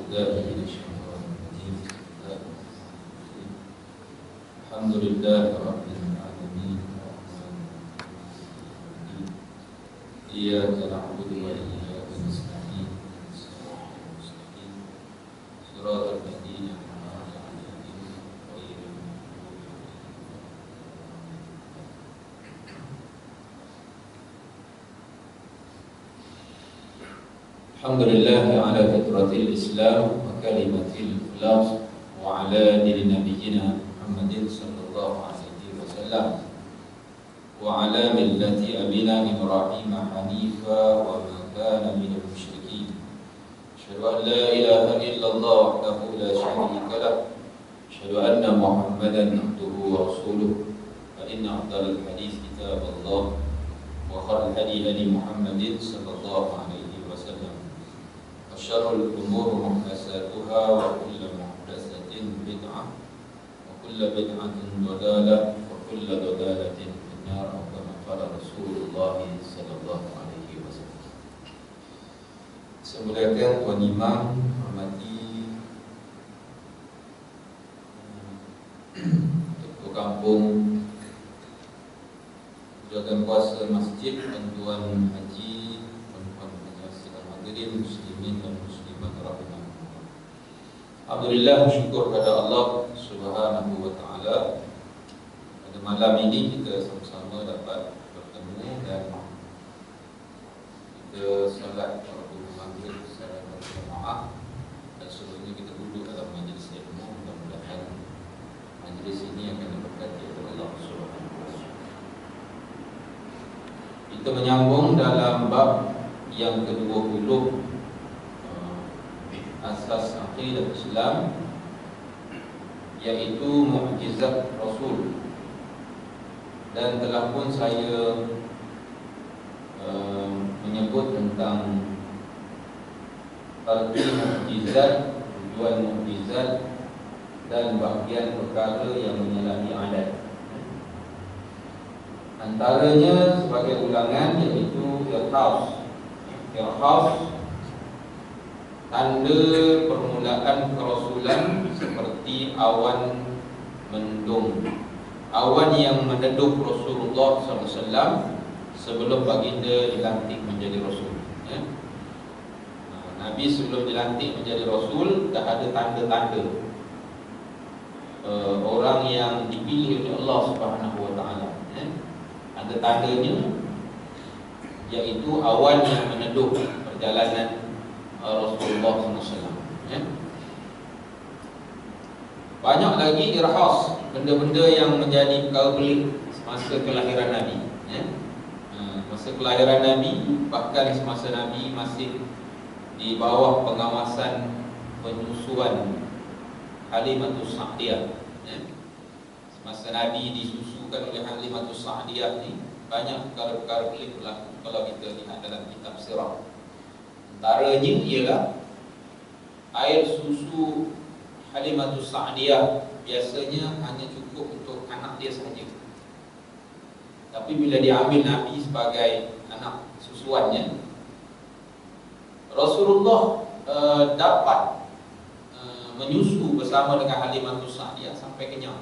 بالله من الشيطان الرجيم. الحمد لله رب العالمين الرحمن الرحيم إياك نعبد وإياك نستعين صراط المستقيم صراط الذين أنعمت عليهم غير المغضوب عليهم. الحمد لله على فطرة الإسلام وكلمة الإخلاص وعلى دين نبينا محمد صلى الله عليه وسلم وعلى ملة أبينا إبراهيم حنيفا وما كان من المشركين. أشهد أن لا إله إلا الله وحده لا شريك له أشهد أن محمدا عبده ورسوله فإن أفضل الحديث كتاب الله وخير الهدي هدي محمد صلى الله عليه وسلم وشر الأمور محدثاتها وكل محدثة بدعة وكل بدعة ضلالة وكل ضلالة في النار أو كما قال رسول الله صلى الله عليه وسلم. Semuliakan Tuan Imam, hormati Ketua Kampung, Jagaan Kuasa Masjid, Tuan Haji, Tuan Haji Hadirin Muslimin dan Muslimat rahimahullah. Alhamdulillah, syukur kepada Allah Subhanahu wa taala. Pada malam ini kita sama-sama dapat bertemu dan kita solat waktu maghrib secara berjemaah, dan sebelumnya kita duduk dalam majlis ilmu. Mudah-mudahan majlis ini akan diberkati oleh Allah Subhanahu wa taala. Kita menyambung dalam bab yang ke-20, asas aqidah Islam, yaitu mukjizat Rasul. Dan telah pun saya menyebut tentang arti mukjizat, tujuan mukjizat, dan bahagian perkara yang menyalahi adat. Antaranya sebagai ulangan iaitu irhas. Irhas, tanda permulaan kerasulan seperti awan mendung, awan yang meneduh Rasulullah SAW sebelum baginda dilantik menjadi Rasul. Nabi sebelum dilantik menjadi Rasul dah ada tanda-tanda orang yang dipilih oleh Allah Subhanahu Wa Taala. Ada tandanya, iaitu awan yang meneduh perjalanan Rasulullah SAW. Banyak lagi irhas, benda-benda yang menjadi perkara pelik semasa kelahiran Nabi. Masa kelahiran Nabi, bahkan semasa Nabi masih di bawah pengawasan penyusuan Halimatus Sa'diyah. Semasa Nabi disusukan oleh Halimatus Sa'diyah ni, banyak perkara-perkara pelik berlaku kalau kita lihat dalam kitab sirah. Antaranya ialah air susu Halimatus Sa'diyah biasanya hanya cukup untuk anak dia sahaja. Tapi bila diambil Nabi sebagai anak susuannya, Rasulullah dapat menyusu bersama dengan Halimatus Sa'diyah sampai kenyang.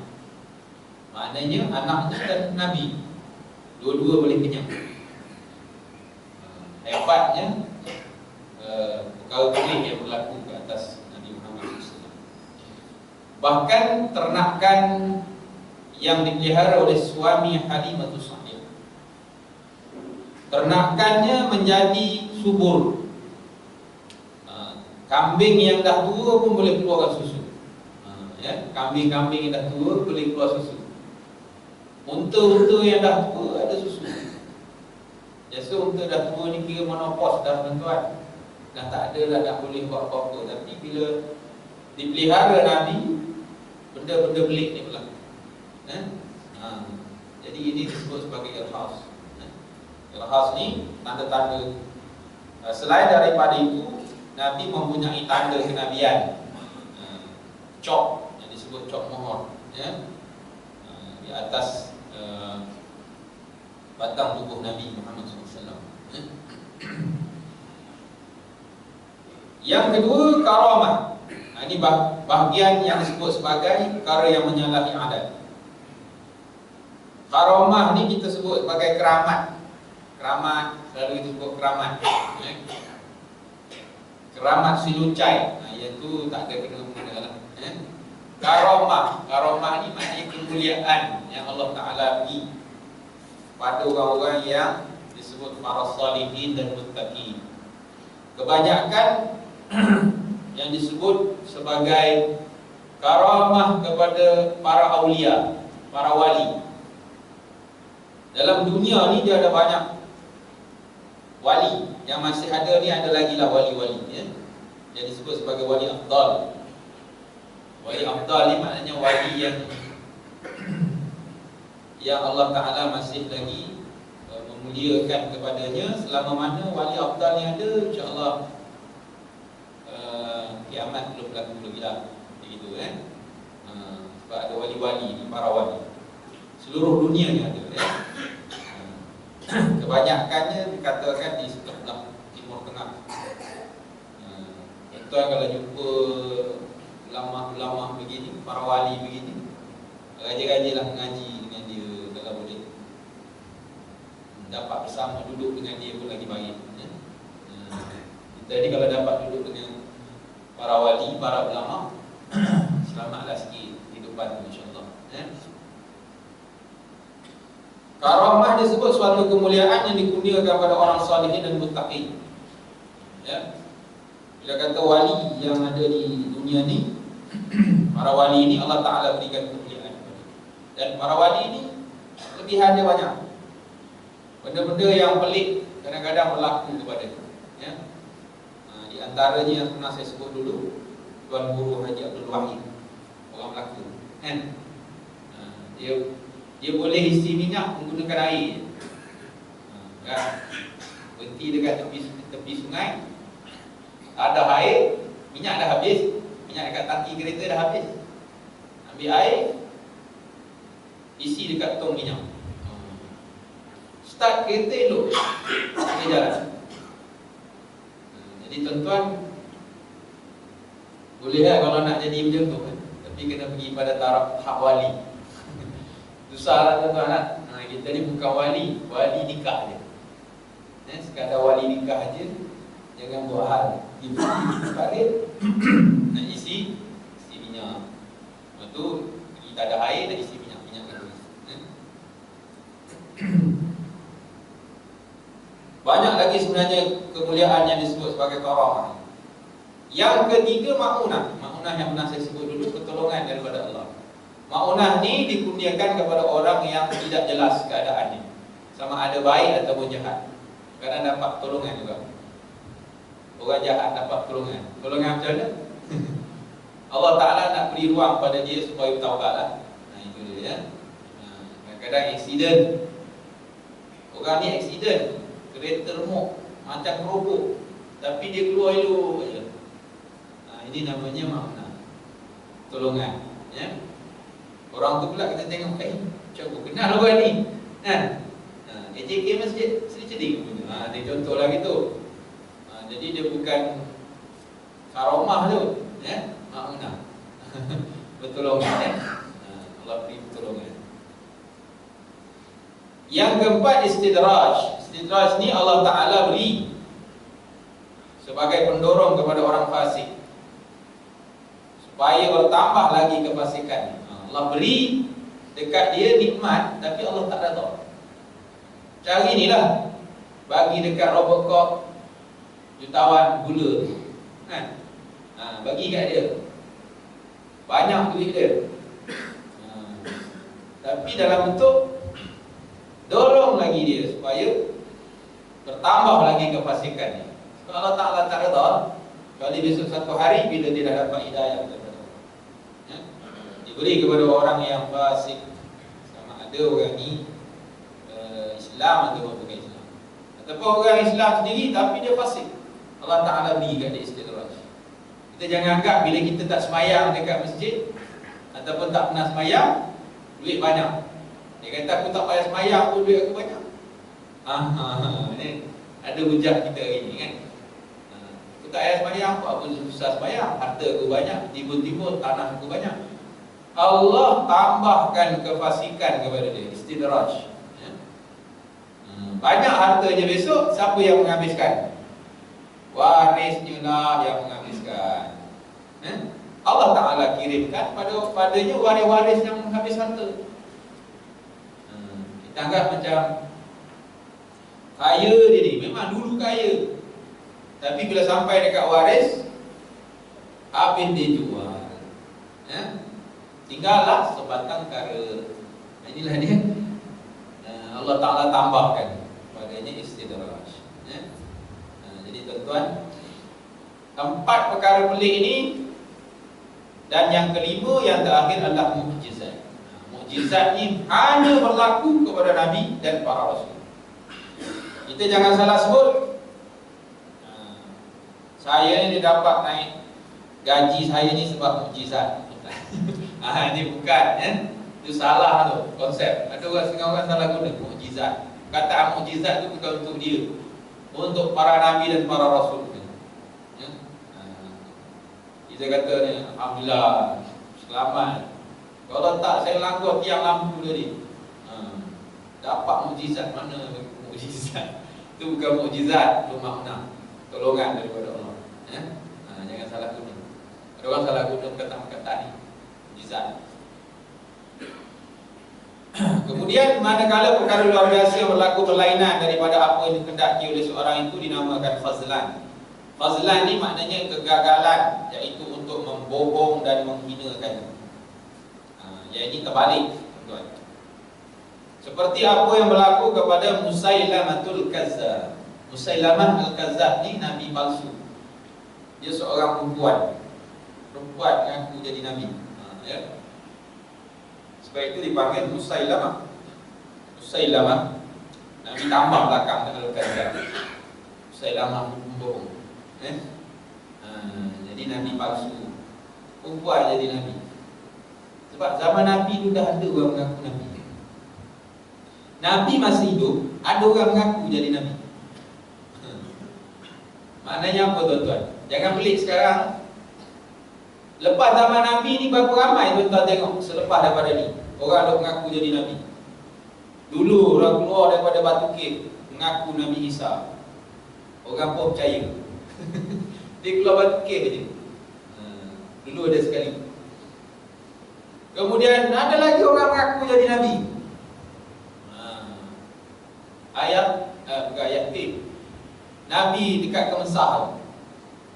Maknanya anaknya dan Nabi dua-dua boleh kenyang. Hebatnya perkara pelik yang berlaku ke atas Nabi Muhammad SAW. Bahkan ternakan yang dipelihara oleh suami Halimatus Sa'diyah, ternakannya menjadi subur. Kambing yang dah tua pun boleh keluarkan susu. Kambing-kambing yang dah tua boleh keluar susu. Unta-unta yang dah tua ada susu. Biasa unta dah tua ni kira menopause dah, tuan-tuan. Dah tak ada dah, tak boleh buat apa-apa. Tapi bila dipelihara Nabi, benda-benda pelik ni berlaku. Jadi ini disebut sebagai irhas. Irhas ni tanda-tanda. Selain daripada itu, Nabi mempunyai tanda kenabian. Cok, yang disebut cok mohon, di atas batang tubuh Nabi Muhammad SAW. Yang kedua, karamah. Ini bahagian yang disebut sebagai perkara yang menyalahi adat. Karamah ni kita sebut sebagai keramat. Keramat, selalu kita sebut keramat. Keramat silucai, iaitu tak ada kena-mengena lah. Karamah ni maknanya kemuliaan yang Allah Ta'ala beri pada orang-orang yang disebut para salihin dan muttaqin. Kebanyakan yang disebut sebagai karamah kepada para aulia, para wali. Dalam dunia ni dia ada banyak wali. Yang masih ada ni ada lagi lah wali-wali ya. Yang disebut sebagai wali afdal. Wali afdal ni maknanya wali yang Allah Ta'ala masih lagi memuliakan kepadanya. Selama mana wali afdal ni ada, insyaAllah kiamat belum berlaku lagi lah. Begitu kan. Sebab ada wali-wali ni, para wali seluruh dunia ni ada ya. Kebanyakannya dikatakan di sebelah Timur Tengah. Tuan kalau jumpa ulama-ulama begini, para wali begini, raja-rajalah mengaji dengan dia kalau boleh. Dapat bersama duduk dengan dia pun lagi baik ya. Jadi kalau dapat duduk dengan para wali, para ulama, selamatlah sikit hidupan insya-Allah ya. Karamah disebut suatu kemuliaan yang dikurniakan kepada orang salihin dan muttaqin. Ya. Bila kata wali yang ada di dunia ni, para wali ini Allah Ta'ala berikan kemuliaan. Dan para wali ini kelebihan dia banyak. Benda-benda yang pelik kadang-kadang berlaku kepada ya. Di antaranya yang pernah saya sebut dulu, Tuan Guru Haji Abdul Wahid, orang Melaka kan. Dia boleh isi minyak menggunakan air kan? Berhenti dekat tepi sungai, ada air, minyak dah habis, minyak dekat tangki kereta dah habis, ambil air, isi dekat tong minyak, start kereta elok, boleh jalan. Jadi tuan-tuan boleh lah kalau nak jadi macam tu kan? Tapi kena pergi pada taraf hak wali. Susah lah tuan-tuan lah. Kita ni bukan wali, wali nikah je sekadar wali nikah je. Jangan buat hal tiba-tiba karet nak isi minyak. Lepas tu kita ada air, nak isi minyak lagi. Banyak lagi sebenarnya kemuliaan yang disebut sebagai karamah. Yang ketiga ma'unah. Ma'unah yang pernah saya sebut dulu, pertolongan daripada Allah. Ma'unah ni dikurniakan kepada orang yang tidak jelas keadaannya, sama ada baik ataupun jahat. Kadang dapat pertolongan juga. Orang jahat dapat pertolongan. Pertolongan macam mana? Allah Ta'ala nak beri ruang pada dia supaya bertaubat lah. Itu dia ya. Kadang-kadang aksiden. Orang ni aksiden, kereta remuk macam keropok, tapi dia keluar elok je. Ini namanya ma'unah, pertolongan ya. Orang tu pula kita tengok, macam aku kenal orang ni kan. AJK Masjid Seri Cedik punya. Dia contoh lah gitu. Jadi dia bukan karamah tu ya, ma'unah. Pertolongan ya. Allah beri pertolongan. Yang keempat istidraj. Istidraj ni Allah Ta'ala beri sebagai pendorong kepada orang fasik supaya bertambah lagi kefasikan. Allah beri dekat dia nikmat, tapi Allah tak redha. Cari ni lah, bagi dekat Robert Koch jutawan gula kan? Bagi kat dia banyak duit dia, tapi dalam bentuk dorong lagi dia supaya bertambah lagi kefasikannya. Kalau Allah Ta'ala tak redha, kali besok satu hari bila dia dah dapat hidayah diberi kepada orang yang fasik, sama ada orang ni Islam atau bukan Islam, ataupun orang Islam sendiri tapi dia fasik, Allah Ta'ala beri kat dia istidraj. Kita jangan anggap bila kita tak semayang dekat masjid ataupun tak pernah semayang, duit banyak. Dia kata aku tak payah semayang pun duit aku banyak. Ni ada hujah kita hari ni kan. Aku tak payah semayang sembahyang, buat apa susah sembahyang? Harta aku banyak, timbul-timbul tanah aku banyak. Allah tambahkan kefasikan kepada dia, istidraj. Ya. Banyak hartanya besok, siapa yang menghabiskan? Warisnya lah yang menghabiskan. Allah Ta'ala kirimkan padanya waris-waris yang menghabis harta. Kita anggap macam kaya dia ni, memang dulu kaya, tapi bila sampai dekat waris, habis dia jual. Tinggallah sebatang kara. Inilah dia. Allah Ta'ala tambahkan padanya istidraj. Jadi tuan-tuan, 4 perkara pelik ini. Dan yang kelima, yang terakhir adalah mukjizat. Mukjizat ni hanya berlaku kepada Nabi dan para Rasul. Kita jangan salah sebut, saya ni dapat naik gaji saya ni sebab mukjizat. Ini bukan, itu salah tu konsep. Ada orang setengah orang salah guna mukjizat. Kata mukjizat tu bukan untuk dia, untuk para Nabi dan para Rasul. Kita kata ni, alhamdulillah, selamat. Kalau tak, saya langgar tiang lampu tadi. Dapat mukjizat. Mana mukjizat? Itu bukan mukjizat, itu makna tolongan daripada Allah. Jangan salah guna. Ada orang salah guna kata-kata ni, mukjizat. Kemudian manakala perkara luar biasa berlaku berlainan daripada apa yang dikehendaki oleh seorang itu, dinamakan fazlan. Fazlan ni maknanya kegagalan, iaitu untuk membohong dan menghinakan. Yang ini terbalik, tuan. Seperti apa yang berlaku kepada Musailamatul Kazzab. Musailamah Al-Kazzab ni nabi palsu. Dia seorang perempuan mengaku jadi nabi. Sebab itu dipanggil Musailamah. Musailamah, nabi tambah belakang dengan Al-Kazzab. Musailamah pembohong. Jadi nabi palsu, perempuan jadi nabi. Sebab zaman nabi tu dah ada orang mengaku nabi. Nabi masih hidup, ada orang mengaku jadi nabi. Maknanya apa tuan-tuan? Jangan pelik sekarang. Lepas zaman nabi ni berapa ramai tuan-tuan tengok selepas daripada ni orang ada mengaku jadi nabi. Dulu orang keluar daripada Batu Kek mengaku Nabi Isa, orang pun percaya. Dia keluar Batu Kek je. Dulu ada sekali. Kemudian ada lagi orang mengaku jadi nabi. Bukan ayat Nabi dekat Kemensah.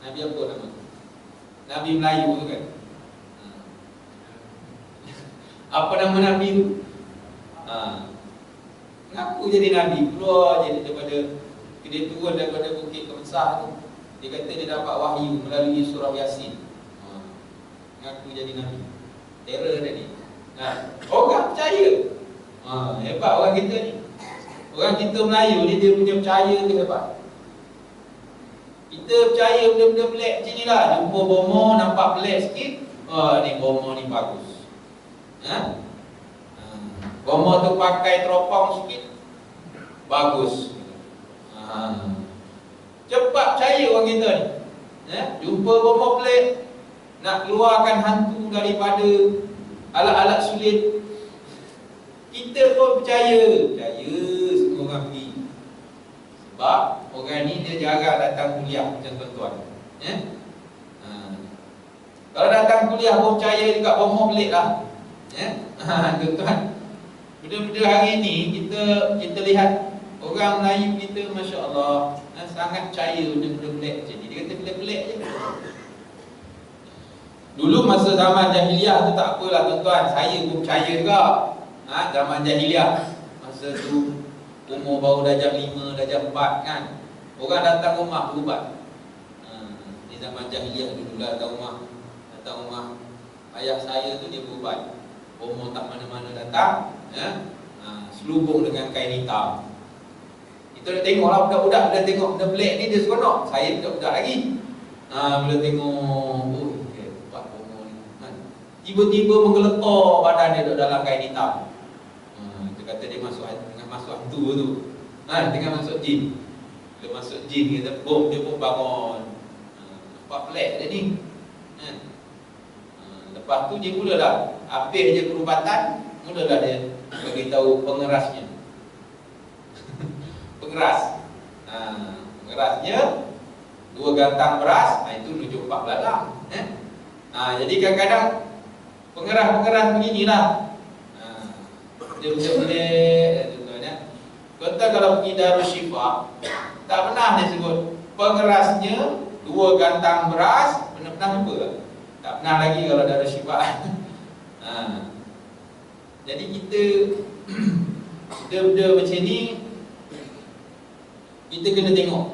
Nabi apa nama? Nabi Melayu tu kan. Apa nama nabi tu? Mengaku jadi nabi, keluar jadi daripada, dia turun daripada bukit Kemensah tu. Dia kata dia dapat wahyu melalui surah Yasin. Mengaku jadi nabi. Terror tadi. Orang percaya. Hebat orang kita ni. Orang kita Melayu ni, dia punya percaya tu hebat. Kita percaya benda-benda pelik macam ni lah. Jumpa bomo nampak pelik sikit, ni bomo ni bagus. Bomo tu pakai teropong sikit, bagus. Cepat percaya orang kita ni. Jumpa bomo pelik, nak keluarkan hantu daripada alat-alat sulit, kita pun percaya semua orang pergi. Sebab orang ni dia jarang datang kuliah macam tuan-tuan. Kalau datang kuliah pun percaya juga, bomoh pelik lah. Tuan-tuan, benda-benda hari ni kita lihat orang Melayu kita, Masya Allah, sangat percaya benda-benda pelik macam ni. Dia kata pelik-pelik je. Dulu masa zaman jahiliah tu tak apalah tuan-tuan, saya pun percaya juga. Zaman jahiliah, masa tu umur baru darjah 5, darjah 4 kan, orang datang rumah berubat. Di zaman jahiliah dulu lah, datang rumah ayah saya tu, dia berubat. Umur tak mana-mana datang, selubung dengan kain hitam. Kita dah tengok lah budak-budak, bila tengok benda pelik ni dia seronok. Saya budak-budak lagi, bila tengok tiba-tiba menggeletar badan dia duduk dalam kain hitam. Dia kata dia tengah masuk hantu tu, tengah masuk jin. Bila masuk jin, dia pun bangun. Pak pelik dia ni. Lepas tu dia mulalah habis je perubatan, mulalah dia bagi tahu pengerasnya. Pengeras. Pengerasnya 2 gantang beras, itu rujuk 4 belalang. Jadi kadang-kadang pengeras-pengeras beginilah. Dia boleh kata kalau pergi Darus Syifa, tak pernah dia sebut pengerasnya 2 gantang beras. Pernah jumpa tak? Tak pernah lagi kalau Darus Syifa. Jadi kita benda-benda macam ni kita kena tengok,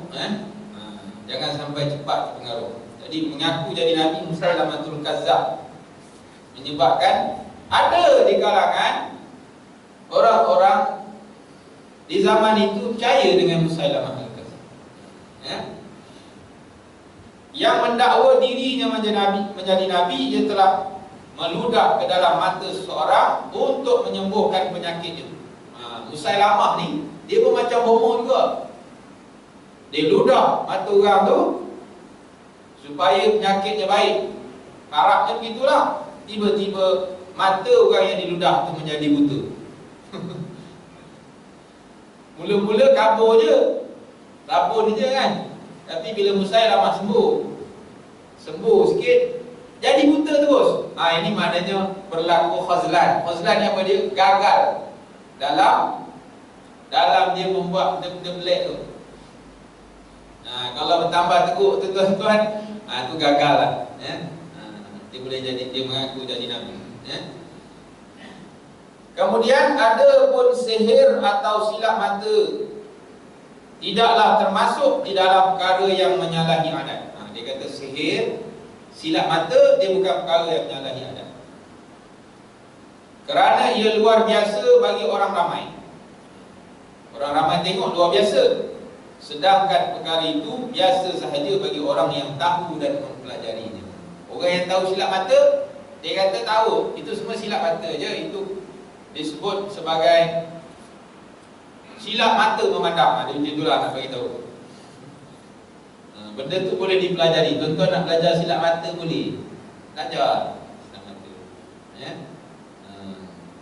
jangan sampai cepat terpengaruh. Jadi mengaku jadi Nabi Musailamatul Kazzab menyebabkan ada di kalangan orang-orang di zaman itu percaya dengan Musailamah al-Kazzab, yang mendakwa dirinya menjadi Nabi. Dia telah meludah ke dalam mata seseorang untuk menyembuhkan penyakitnya. Musailamah ni dia pun macam bomoh juga. Dia ludah mata orang tu supaya penyakitnya baik. Harapnya begitulah. Tiba-tiba mata orang yang diludah tu menjadi buta. Mula-mula kabur je, rabun je kan. Tapi bila Musailamah sembuh sikit, jadi buta terus. Ini maknanya berlaku khazlan. Khazlan ni apa dia? Gagal dalam dia membuat benda-benda pelik tu. Kalau bertambah teguk tu tuan-tuan, tu gagal lah. Dia boleh jadi, dia mengaku jadi Nabi. Kemudian ada pun sihir atau silap mata tidaklah termasuk di dalam perkara yang menyalahi adat. Dia kata sihir, silap mata dia bukan perkara yang menyalahi adat, kerana ia luar biasa bagi orang ramai. Orang ramai tengok luar biasa, sedangkan perkara itu biasa sahaja bagi orang yang tahu dan mempelajarinya. Orang yang tahu silap mata, dia kata tahu itu semua silap mata je, itu disebut sebagai silap mata memandang. Dia itulah nak bagi tahu. Benda tu boleh dipelajari. Tuan-tuan nak belajar silap mata boleh belajar silap mata,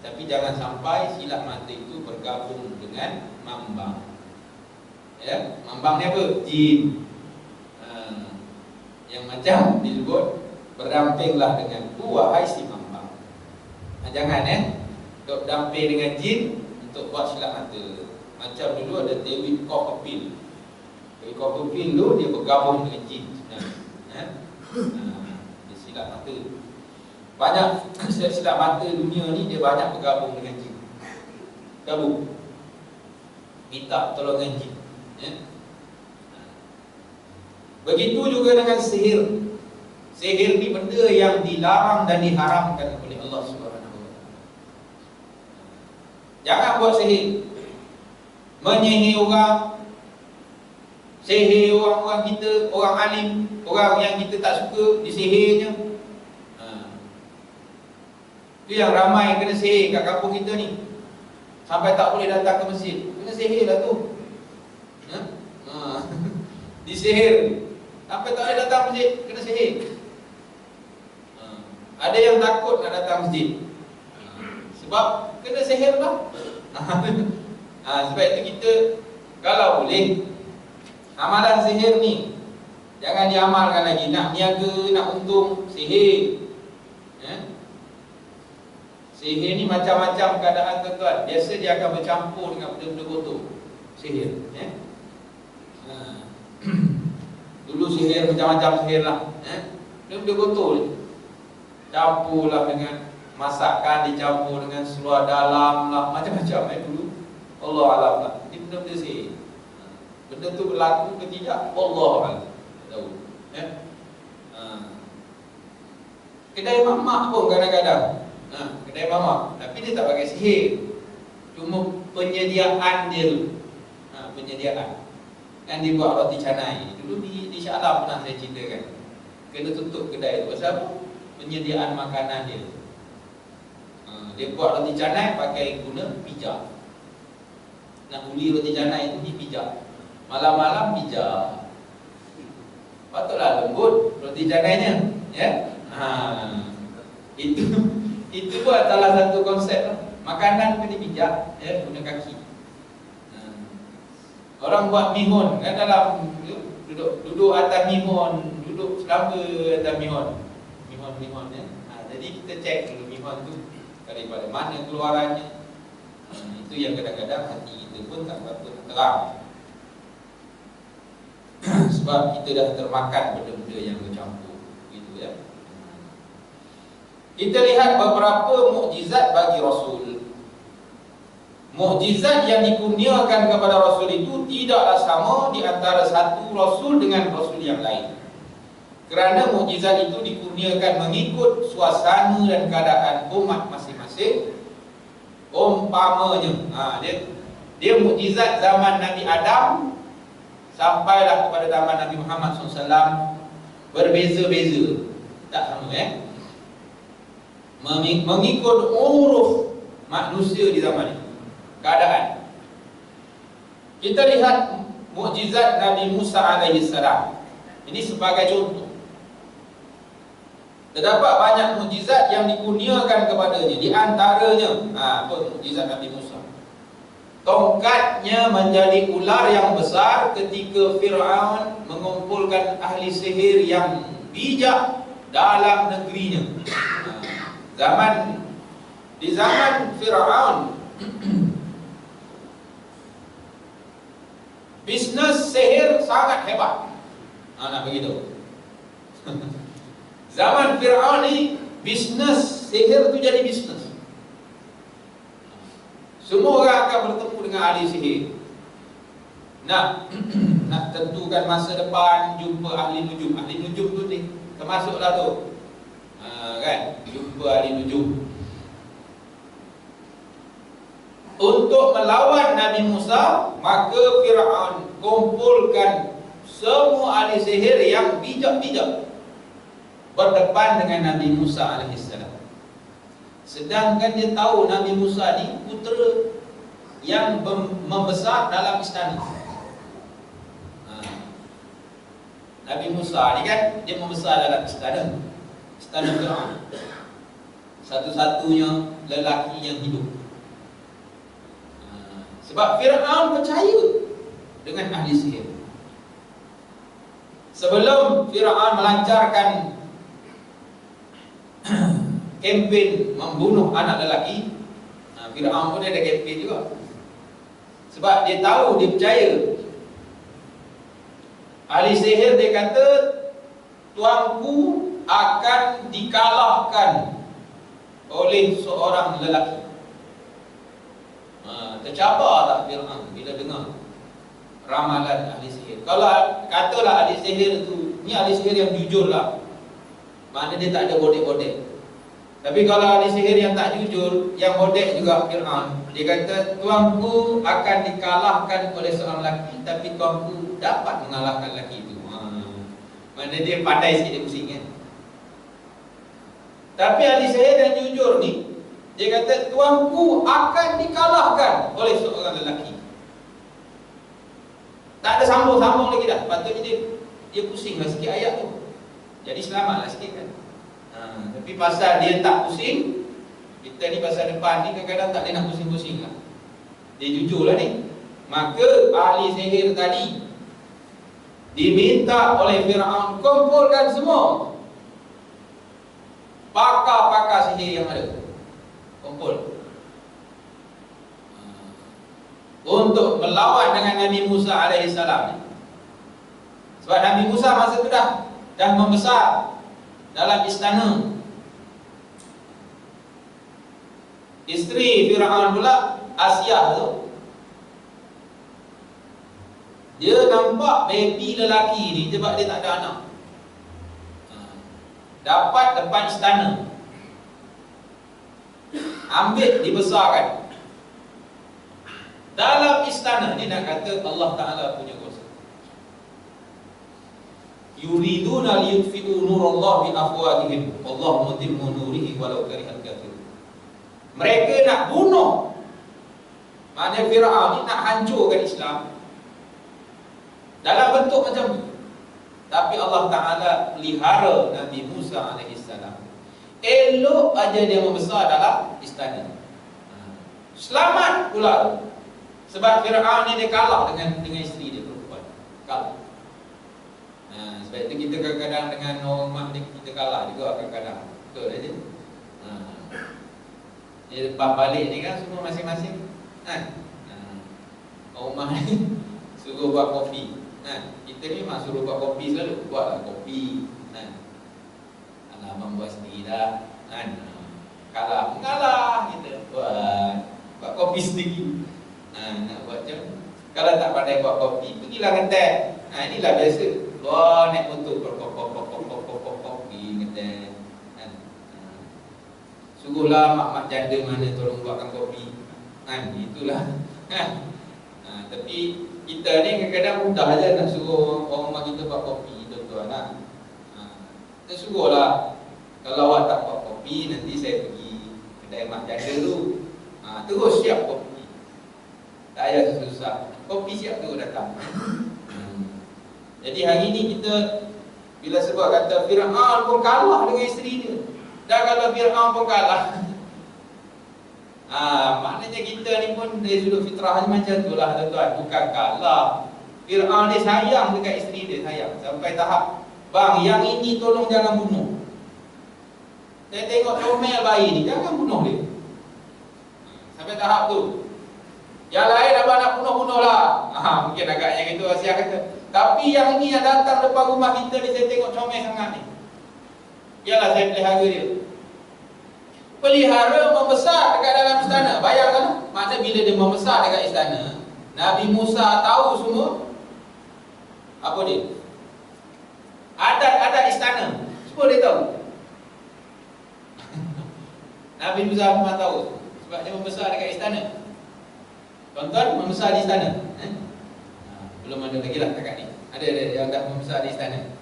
tapi jangan sampai silap mata itu bergabung dengan mambang. Mambang ni apa? Jin. Yang macam disebut berdampinglah dengan wahai si mambang. Jangan dok damping dengan jin untuk buat silap mata. Macam dulu ada Dewi Kokopil. Dewi Kokopil tu dia bergabung dengan jin sebenarnya. Dia silap mata. Banyak silap mata dunia ni dia banyak bergabung dengan jin. Gabung minta pertolongan jin. Begitu juga dengan sihir. Sihir ni benda yang dilarang dan diharamkan oleh Allah SWT. Jangan buat sihir, menyihir orang, sihir orang-orang kita, orang alim, orang yang kita tak suka disihirnya. Itu yang ramai kena sihir kat kampung kita ni, sampai tak boleh datang ke masjid. Kena sihir lah tu. Disihir sampai tak boleh datang masjid, kena sihir. Ada yang takut nak datang masjid sebab kena sihir lah. Sebab itu kita kalau boleh amalan sihir ni jangan diamalkan lagi. Nak niaga, nak untung, sihir. Sihir ni macam-macam keadaan tuan-tuan. Biasa dia akan bercampur dengan benda-benda kotor. Sihir. Dulu sihir macam-macam sihir lah. Benda-benda kotor ni campurlah dengan masakan, dicampur dengan seluar dalam lah, macam-macam dulu. Allah alam lah. Ini benda-benda sihir. Benda tu berlaku ke tidak, Allah alam. Tahu. Kedai mamak pun kadang-kadang, kedai mamak, tapi dia tak pakai sihir. Cuma penyediaan dia tu, penyediaan. Kan dia buat roti canai. Dulu di Shah Alam pernah saya ceritakan, kena tutup kedai tu. Pasal apa? Penyediaan makanan dia. Dia buat roti canai pakai guna pijak. Nak uli roti canai itu dipijak. Malam-malam pijak. Patutlah lembut roti canainya, ya. Itu pun salah satu konsep lah. Makanan kena bijak, ya, guna kaki. Orang buat mihun kan, dalam duduk atas mihun, duduk selamba atas mihun ya. Jadi kita cek dulu mihun tu daripada mana keluarannya. Itu yang kadang-kadang hati kita pun tak berapa terang. Sebab kita dah termakan benda-benda yang bercampur, gitu ya. Kita lihat beberapa mukjizat bagi Rasul. Mukjizat yang dikurniakan kepada Rasul itu tidaklah sama di antara satu Rasul dengan Rasul yang lain. Kerana mukjizat itu dikurniakan mengikut suasana dan keadaan umat masing-masing. Umpamanya, dia mukjizat zaman Nabi Adam sampailah kepada zaman Nabi Muhammad SAW berbeza-beza. Tak sama, ya. Mengikut uruf manusia di zaman itu, keadaan. Kita lihat mukjizat Nabi Musa alaihissalam. Ini sebagai contoh. Terdapat banyak mukjizat yang dikurniakan kepadanya. Di antaranya, apa mukjizat Nabi Musa? Tongkatnya menjadi ular yang besar ketika Fir'aun mengumpulkan ahli sihir yang bijak dalam negerinya. Di zaman Fir'aun, bisnes sihir sangat hebat. Nak begitu. Zaman Fir'aun ni, bisnes sihir tu jadi bisnes. Semua orang akan bertemu dengan ahli sihir. Nak tentukan masa depan, jumpa ahli nujum. Ahli nujum tu ni termasuklah tu, kan, jumpa ahli nujum. Untuk melawan Nabi Musa, maka Fir'aun kumpulkan semua ahli sihir yang bijak-bijak berdepan dengan Nabi Musa alaihissalam. Sedangkan dia tahu Nabi Musa ni putera yang membesar dalam istana. Nabi Musa ni kan, dia membesar dalam istana Fir'aun, satu-satunya lelaki yang hidup. Sebab Fir'aun percaya dengan ahli sihir. Sebelum Fir'aun melancarkan kempen membunuh anak lelaki, Fir'aun pun ada kempen juga. Sebab dia tahu, dia percaya. Ahli sihir dia kata, tuanku akan dikalahkan oleh seorang lelaki. Tercabar tak Fir'aun bila dengar ramalan ahli sihir? Kalau katalah ahli sihir tu, ni ahli sihir yang jujur lah, maknanya dia tak ada bodek-bodek. Tapi kalau ahli sihir yang tak jujur, yang bodek juga Fir'aun, dia kata, tuanku akan dikalahkan oleh seorang lelaki, tapi tuanku dapat mengalahkan lelaki itu. Maknanya dia pandai sikit, dia pusing, kan? Tapi ahli sihir yang jujur ni, dia kata, tuanku akan dikalahkan oleh seorang lelaki. Tak ada sambung-sambung lagi dah. Patutnya dia pusinglah sikit ayat tu, jadi selamatlah sikit, kan. Tapi pasal dia tak pusing, kita ni pasal depan ni kadang-kadang tak boleh nak pusing-pusing lah. Dia jujur lah ni. Maka ahli sihir tadi diminta oleh Fir'aun, kumpulkan semua pakar-pakar sihir yang ada, kumpul untuk melawan dengan Nabi Musa alaihissalam. Sebab Nabi Musa masa tu dah membesar dalam istana. Isteri Fir'aun pula, Asia tu, dia nampak baby lelaki ni, sebab dia tak ada anak, dapat depan istana, ambil dibesarkan dalam istana. Ni nak kata Allah Ta'ala punya kuasa. Yuriduna liyutfi'u nurallah bi afwahihim wallahu mutimmu nurihi walau karihal kafirun. Mereka nak bunuh, maknanya Fir'aun ni nak hancurkan Islam dalam bentuk macam tu. Tapi Allah Ta'ala pelihara Nabi Musa alaihissalam. Elok aja dia membesar dalam istana. Selamat pula. Sebab Fir'aun ni dia kalah dengan isteri dia perempuan. Kalah. Sebab itu kita kadang-kadang dengan orang mak ni kita kalah juga kadang-kadang. Betul aja. Dia lepas balik ni kan semua masing-masing. Orang mak ni suruh buat kopi. Kita ni memang suruh buat kopi selalu. Buatlah kopi. Alah, abang buat sendiri dah. Kalah kita buat kopi sendiri. Nak buat macam, kalau tak pandai buat kopi, pergilah ngetek. Inilah biasa. Wah, naik motor kopi ngetek. Suruhlah mak-mak janda mana tolong buatkan kopi. Itulah. Tapi kita ni kadang-kadang mudah aja nak suruh orang mak kita buat kopi, tuan-tuan. Kita suruhlah. Kalau awak tak buat kopi, nanti saya pergi kedai mak janda tu. Terus siap kopi. Tak payah susah. Kopi siap terus datang. Jadi hari ni kita bila sebut kata Fir'aun pun kalah dengan isteri dia. Dan kalau Fir'aun pun kalah, maknanya kita ni pun dari sudut fitrah macam tu lah tuan-tuan. Bukan kalah. Fir'aun ni sayang dekat isteri dia, sayang. Sampai tahap, bang, yang ini tolong jangan bunuh. Saya tengok comel bayi ni, jangan bunuh dia. Sampai tahap tu. Yang lain abang nak bunuh-bunuh lah. Mungkin agaknya gitu Asia kata. Tapi yang ini yang datang depan rumah kita ni, saya tengok comel sangat ni. Yalah, saya pelihara dia. Pelihara membesar dekat dalam istana. Bayangkan, maksudnya bila dia membesar dekat istana, Nabi Musa tahu semua. Apa dia? Adat-adat istana. Semua dia tahu. Nabi Musa memang tahu. Sebab dia membesar dekat istana. Tuan-tuan membesar di istana? Belum ada lagi lah kakak ni. Ada yang dah membesar di istana.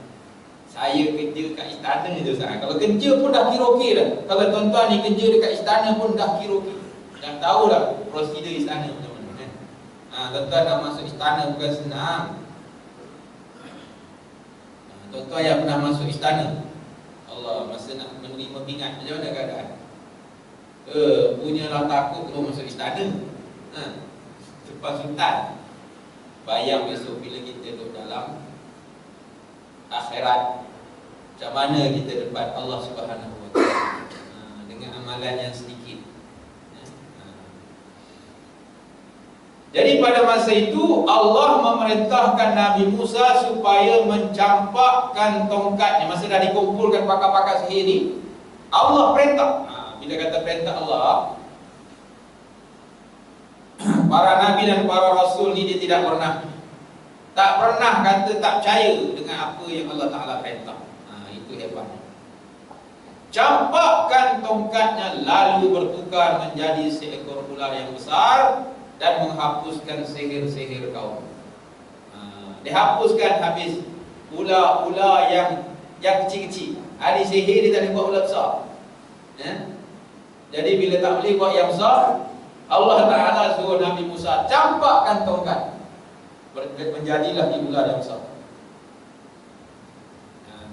Saya kerja kat istana je Ustaz. Kalau kerja pun dah kira okey dah. Kalau tuan-tuan ni kerja dekat istana pun dah kira okey. Dah tahu dah prosedur istana macam mana kan. Tuan-tuan dah masuk istana bukan senang. Tuan-tuan yang pernah masuk istana, Allah, masa nak menerima pingat macam mana keadaan? Punyalah takut terus masuk istana. Depan sultan. Bayang besok bila kita duduk dalam akhirat, macam mana kita depan Allah Subhanahu Wa Taala dengan amalan yang sedikit. Jadi pada masa itu Allah memerintahkan Nabi Musa supaya mencampakkan tongkatnya. Masa dah dikumpulkan pakar-pakar sihir ni, Allah perintah. Bila kata perintah Allah, para nabi dan para rasul ni dia tak pernah kata tak percaya dengan apa yang Allah Ta'ala perintah. Itu hebatnya. Campakkan tongkatnya lalu bertukar menjadi seekor ular yang besar dan menghapuskan sihir-sihir kaum. Dihapuskan habis ular-ular yang kecil-kecil. Ahli sihir dia tak boleh buat ular besar. Jadi bila tak boleh buat yang besar, Allah Ta'ala suruh Nabi Musa campakkan tongkat, menjadilah ular yang besar.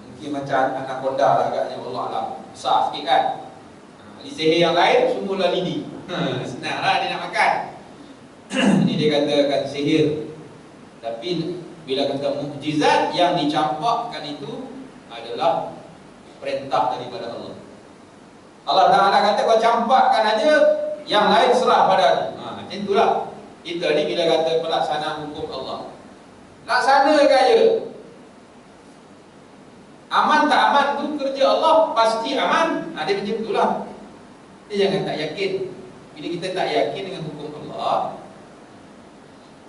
Mungkin macam anaconda lah agaknya, Allah Alam, besar sikit kan. Di sihir yang lain semula lidi. Senang lah dia nak makan. Ini dia katakan sihir. Tapi bila kata mukjizat, yang dicampakkan itu adalah perintah daripada Allah. Allah Ta'ala kata kau campakkan aja, yang lain serah pada aku. Macam itulah. Kita ni bila kata pelaksanaan hukum Allah, laksanakan je. Aman tak aman tu kerja Allah, pasti aman. Dia macam itulah. Dia jangan tak yakin. Bila kita tak yakin dengan hukum Allah,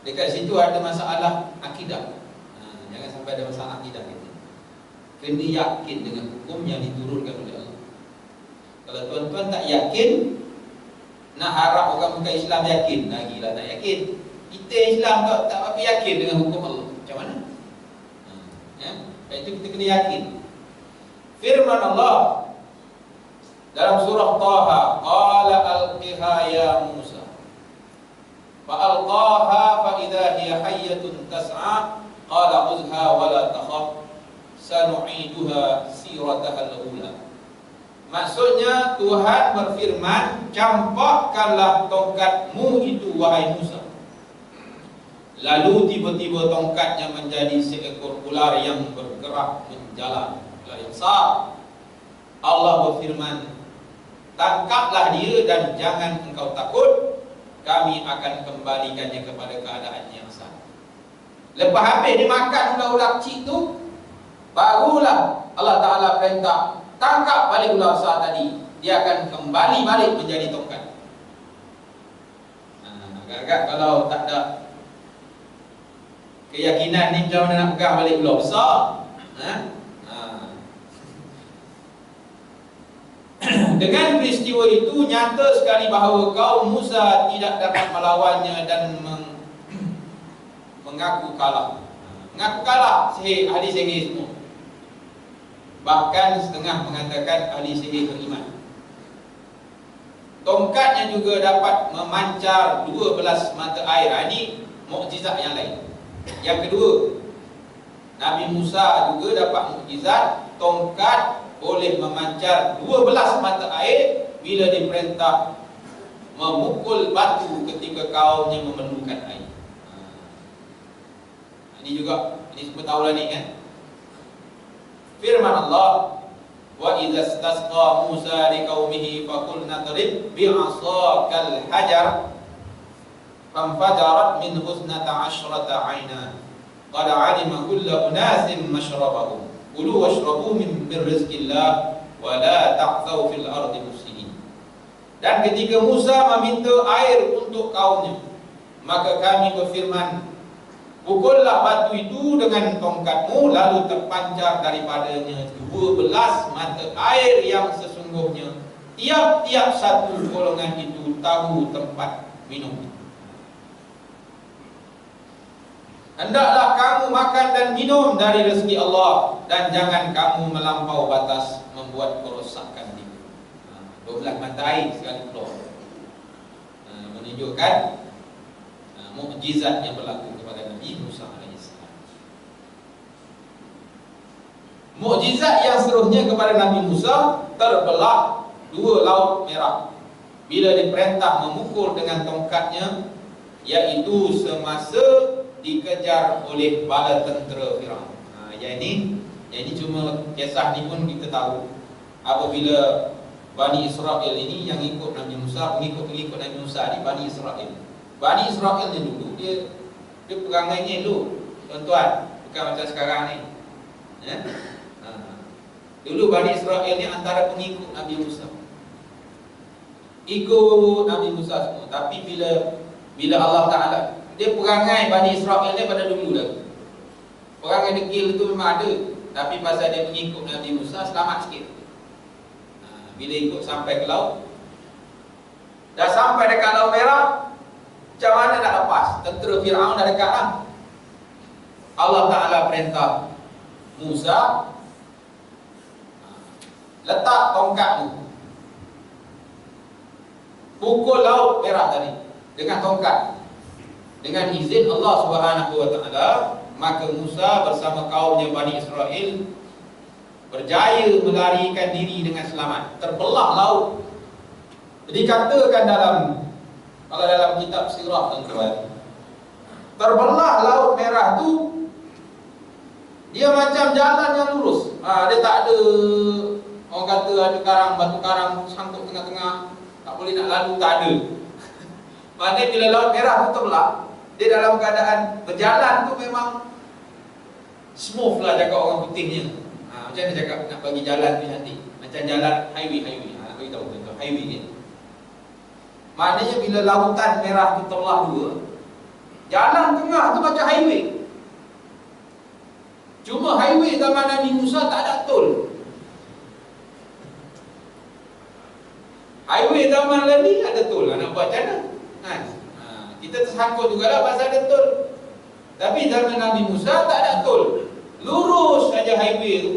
dekat situ ada masalah akidah. Jangan sampai ada masalah akidah kita. Kena yakin dengan hukum yang diturunkan oleh Allah. Kalau tuan-tuan tak yakin, nak harap orang bukan Islam yakin, lagilah tak yakin. Kita Islam tak apa yakin dengan hukum Allah. Macam mana? Itu kita kena yakin. Firman Allah dalam surah Taha, qala alqiha ya Musa. Fa alqaha fa idza hiya hayyatun tas'a qala khudhha wa la takhaf nu'iduha sirataha al-ula. Maksudnya Tuhan berfirman, campakkanlah tongkatmu itu wahai Musa. Lalu tiba-tiba tongkatnya menjadi seekor ular yang bergerak menjalan, ular yang besar. Allah berfirman, tangkaplah dia dan jangan engkau takut, kami akan kembalikannya kepada keadaan yang sama. Lepas habis dimakan ular-ular kecil tu, barulah Allah Ta'ala perintah, tangkap balik ular besar tadi. Dia akan kembali balik menjadi tongkat. Agak-agak kalau tak ada keyakinan ni, macam mana nak pegang balik ular besar? Dengan peristiwa itu nyata sekali bahawa kaum Musa tidak dapat melawannya dan mengaku kalah. Mengaku kalah ahli sihir semua. Bahkan setengah mengatakan ahli sihir beriman. Tongkatnya juga dapat memancar 12 mata air. Ini mukjizat yang lain. Yang kedua, Nabi Musa juga dapat mukjizat, tongkat boleh memancar 12 mata air bila diperintah memukul batu ketika kaumnya memerlukan air. Ini juga, ini semua tahulah ni kan. Firman Allah, wa idza istasqa Musa liqaumihi faqul nadrib bi'asakal hajar fanfajarat minhu 12 'ayna qad 'alima kullu unasin mashrabahum kulu washrabu min rizqillah wa la ta'thaw fil ardi mufsidin. Dan ketika Musa meminta air untuk kaumnya, maka kami berfirman, pukullah batu itu dengan tongkatmu, lalu terpancar daripadanya 12 mata air yang sesungguhnya tiap-tiap satu golongan itu tahu tempat minum. Hendaklah kamu makan dan minum dari rezeki Allah, dan jangan kamu melampau batas membuat kerosakan di 12 mata air sekali keluar. Menunjukkan mukjizat yang berlaku kepada Nabi Musa AS. Mukjizat yang seterusnya kepada Nabi Musa, terbelah 2 laut merah bila diperintah memukul dengan tongkatnya, iaitu semasa dikejar oleh bala tentera Firaun. Yang ini cuma kisah ni pun kita tahu. Apabila Bani Israel ini yang ikut Nabi Musa, pengikut Nabi Musa ni Bani Israel. Bani Israel ni dulu dia perangainya dulu, tuan-tuan, bukan macam sekarang ni. Ya? Dulu Bani Israel ni antara pengikut Nabi Musa, ikut Nabi Musa semua. Tapi bila Allah Ta'ala, dia perangai Bani Israel ni pada dulu dah. Perangai degil tu memang ada, tapi pasal dia mengikut Nabi Musa, selamat sikit. Bila ikut sampai ke laut, dah sampai dekat Laut Merah, macam mana nak lepas? Tentera Firaun dah dekat lah. Allah Ta'ala perintah Musa, letak tongkatmu, pukul Laut Merah tadi dengan tongkat. Dengan izin Allah Subhanahu wa Ta'ala, maka Musa bersama kaumnya Bani Israel berjaya melarikan diri dengan selamat. Terbelah laut. Dikatakan kalau dalam kitab sirah, tuan-tuan, terbelah Laut Merah tu, dia macam jalan yang lurus. Dia tak ada, orang kata ada karang, batu karang sangkut tengah-tengah, tak boleh nak lalu, tak ada. Maknanya bila Laut Merah tu terbelah, dia dalam keadaan berjalan tu memang smooth lah, cakap orang putihnya. Macam mana cakap nak bagi jalan tu nanti, macam jalan highway. Bagi tahu tuan-tuan, highway ni. Maknanya bila Lautan Merah tu terbelah 2, jalan tengah tu macam highway. Cuma highway zaman Nabi Musa tak ada tol. Highway zaman lain ada tol, nak buat macam mana? Kita tersangkut jugalah pasal ada tol. Tapi zaman Nabi Musa tak ada tol, lurus saja highway tu,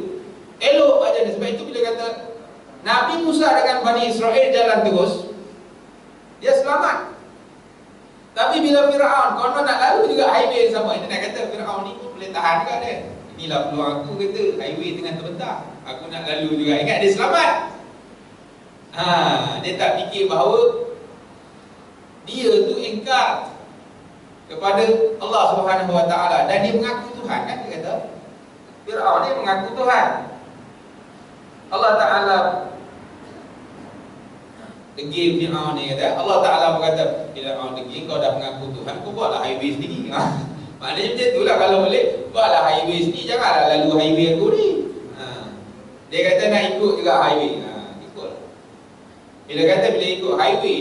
elok aja. Sebab itu bila kata Nabi Musa dengan Bani Israel jalan terus, dia selamat. Tapi bila Firaun konon nak lalu juga highway yang sama, dia nak kata Firaun ni pun boleh tahan juga dia. inilah peluang aku, kata, highway tengah terbentang, aku nak lalu juga. Ingat dia selamat. Dia tak fikir bahawa dia tu ingkar kepada Allah Subhanahu Wa Taala dan dia mengaku Tuhan, kan dia kata. Firaun dia mengaku Tuhan. Allah Taala degil Firaun ni, kata. Allah Taala berkata, Firaun degil, kau dah mengaku Tuhan, kau buatlah highway sendiri. Maknanya macam itulah, kalau boleh buatlah highway sendiri, janganlah lalu highway aku ni. Dia kata nak ikut juga highway. Ikut. Bila kata bila ikut highway,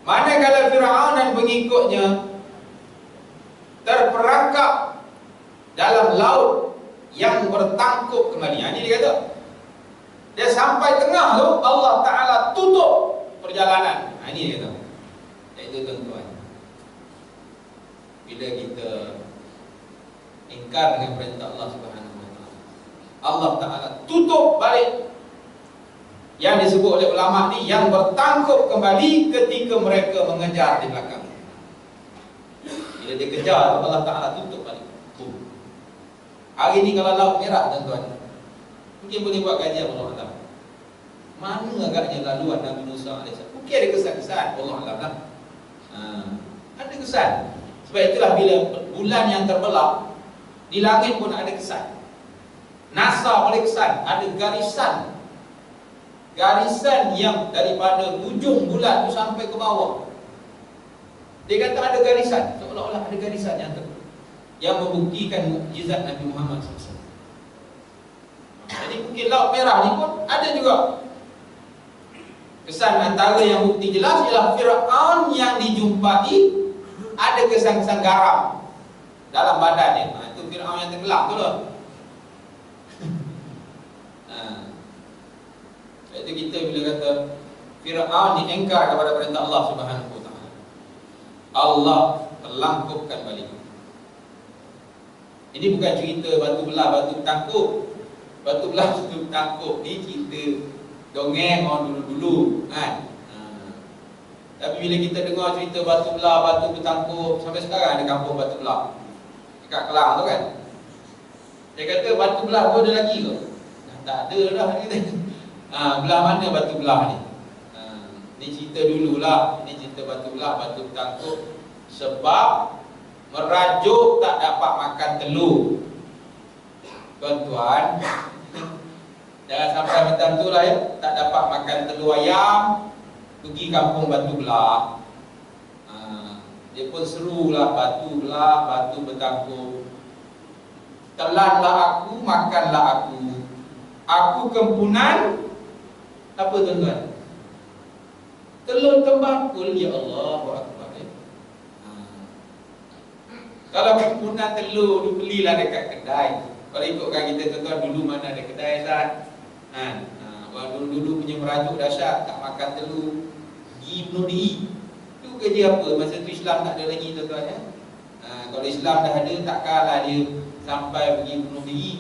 manakala Firaun dan pengikutnya terperangkap dalam laut yang bertangkup kembali. Ini dia kata, dia sampai tengah tu Allah Ta'ala tutup perjalanan. Ini dia kata. Iaitu tuan-tuan, bila kita ingkar dengan perintah Allah Subhanahu Wa Taala, Allah Ta'ala tutup balik. Yang disebut oleh ulama ni yang bertangkup kembali ketika mereka mengejar di belakang. Bila dia kejar, Allah Ta'ala tutup balik. Hari ni kalau laut merah, tuan-tuan, mungkin boleh buat kajian, Allah Ta'ala. Mana agaknya laluan Nabi Musa AS? Mungkin ada kesan-kesan, Allah Ta'ala. Ada kesan. Sebab itulah bila bulan yang terbelah, di langit pun ada kesan. NASA boleh kesan, ada garisan. Garisan yang daripada ujung bulan tu sampai ke bawah. Dia kata ada garisan, seolah-olah ada garisan yang membuktikan mukjizat Nabi Muhammad SAW. Jadi mungkin laut merah ni pun ada juga kesan. Antara yang bukti jelas ialah Firaun yang dijumpai ada kesan-kesan garam dalam badan dia. Itu Firaun yang tenggelam tu lah. Itu kita bila kata Firaun ni engkar kepada perintah Allah Subhanahu Wa Taala, Allah terlangkupkan balik. Ini bukan cerita batu belah, batu bertangkup. Batu belah, batu bertangkup ni cerita dongeng orang dulu-dulu, kan? Tapi bila kita dengar cerita batu belah, batu bertangkup, sampai sekarang ada kampung batu belah dekat Kelang tu, kan? Dia kata batu belah pun ada lagi ke? Tak ada dah, kita. Belah mana batu belah ni? Ni cerita dululah. Ini cerita batu belah, batu bertangkup. Sebab merajuk tak dapat makan telur. Tuan-tuan, jangan sampai macam tu lah ya. Tak dapat makan telur ayam, pergi kampung batu belah. Dia pun serulah, batu belah, batu bertangkup. Telanlah aku, makanlah aku. Aku kempunan. Apa tuan-tuan? Telur tembakul, ya Allah. Kalau kempunan telur tu belilah dekat kedai. Kalau ikutkan kita tuan-tuan, dulu mana ada kedai Zat? Orang dulu punya merajuk dahsyat, tak makan telur, pergi bunuh diri. Itu kerja apa? Masa tu Islam tak ada lagi tuan-tuan ya. Kalau Islam dah ada, takkanlah dia sampai pergi bunuh diri.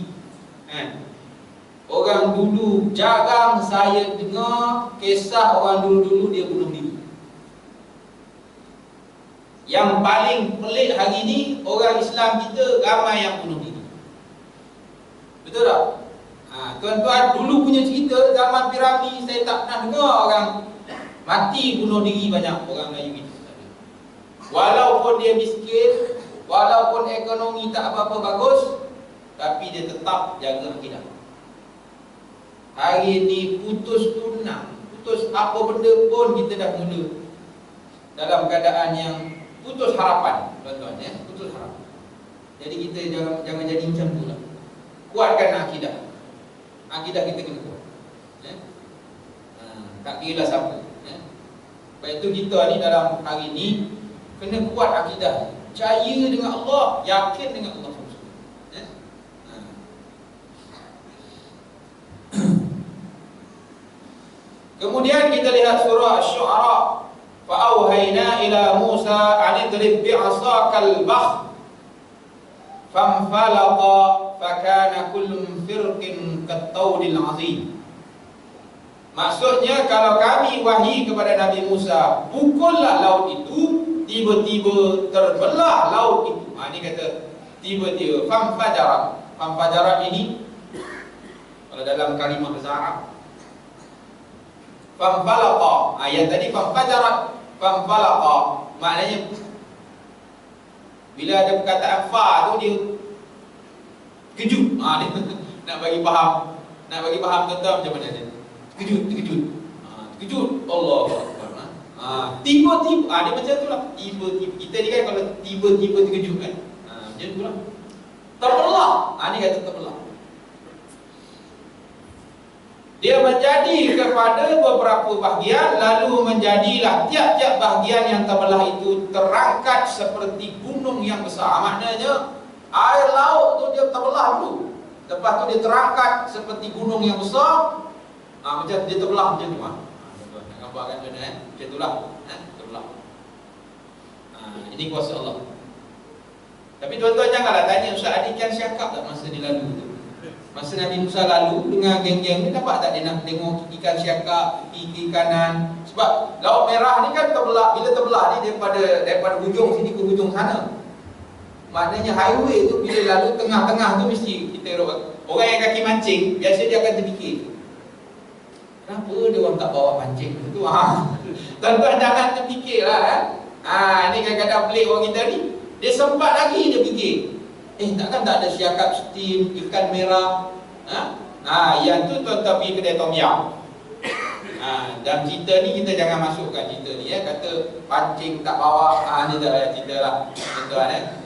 Orang dulu jarang saya dengar kisah orang dulu-dulu dia bunuh diri. Yang paling pelik hari ni, orang Islam kita ramai yang bunuh diri. Betul tak? Tuan-tuan, dulu punya cerita zaman piramid, saya tak pernah dengar orang mati bunuh diri banyak orang Melayu kita. Walaupun dia miskin, walaupun ekonomi tak apa-apa bagus, tapi dia tetap jaga akidah. Hari ni putus tunang, putus apa benda pun kita dah mula dalam keadaan yang putus harapan, tuan-tuan ya, putus harapan. Jadi kita jangan jadi macam tu lah. Kuatkan akidah. Akidah kita kena kuat ya? Tak kira lah siapa ya? Sebab itu kita ni dalam hari ni kena kuat akidah. Percaya dengan Allah, yakin dengan Allah ya? Kemudian kita lihat surah Asy-Syu'ara. فَأَوْهَيْنَا إِلَى مُوسَى أَنِ اضْرِب بِّعَصَاكَ الْبَحْرَ فَانْفَلَقَ فَكَانَ كُلُّ فِرْقٍ كَالطَّوْدِ الْعَظِيمِ. Maksudnya, kalau kami wahyi kepada Nabi Musa, pukullah laut itu, tiba-tiba terbelah laut itu. Ini kata tiba-tiba famfajarat. Famfajarat ini kalau dalam kalimah bahasa Arab famfalaqa. Yang tadi famfajarat, famfalaqa maknanya bila ada perkataan fa tu dia kejut. Dia nak bagi faham tuan-tuan macam mana dia? Terkejut. Allah Akbar. Tiba-tiba dia macam itulah. Tiba-tiba kita ni kan kalau tiba-tiba terkejut kan. Macam itulah. Terbelah. Ni kata terbelah. Dia menjadi kepada beberapa bahagian, lalu menjadilah tiap-tiap bahagian yang terbelah itu terangkat seperti gunung yang besar. Maknanya air laut tu dia terbelah dulu. Lepas tu dia terangkat seperti gunung yang besar. Macam dia terbelah macam tu. Nak gambarkan macam mana Macam itulah. Terbelah. Ini kuasa Allah. Tapi tuan-tuan janganlah tanya Ustaz Adi kan siakap tak masa dia lalu tu. Masa Nabi Musa lalu dengan geng-geng ni, dapat tak dia nak tengok ikan siakap, kiri kanan? Sebab Laut Merah ni kan terbelah. Bila terbelah ni daripada hujung sini ke hujung sana. Maknanya highway tu bila lalu tengah-tengah tu mesti kita orang yang kaki mancing biasa dia akan terfikir, kenapa dia orang tak bawa pancing tu? Tuan-tuan jangan terfikirlah. Ni kadang-kadang pelik orang kita ni. Dia sempat lagi dia fikir, takkan tak ada siakap steam, ikan merah. Yang tu tuan-tuan pergi kedai Tom Yam. Dalam cerita ni kita jangan masukkan cerita ni kata pancing tak bawa. Ni tak ada cerita lah tuan-tuan.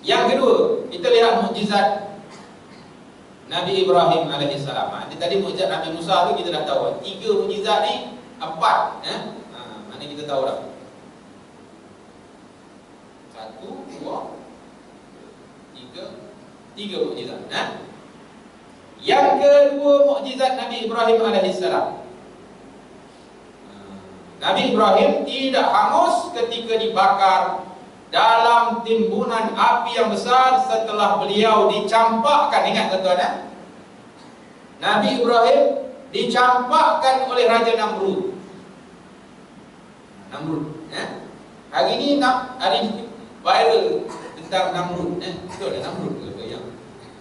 Yang kedua, kita lihat mukjizat Nabi Ibrahim AS. Tadi mukjizat Nabi Musa tu kita dah tahu. 3 mukjizat ni 4. Mana kita tahu dah. 1, 2, 3 mukjizat. Yang kedua mukjizat Nabi Ibrahim AS. Nabi Ibrahim tidak hangus ketika dibakar dalam timbunan api yang besar setelah beliau dicampakkan. Ingat tuan-tuan, Nabi Ibrahim dicampakkan oleh Raja Namrud. Hari ini hari viral tentang Namrud. Betul lah Namrud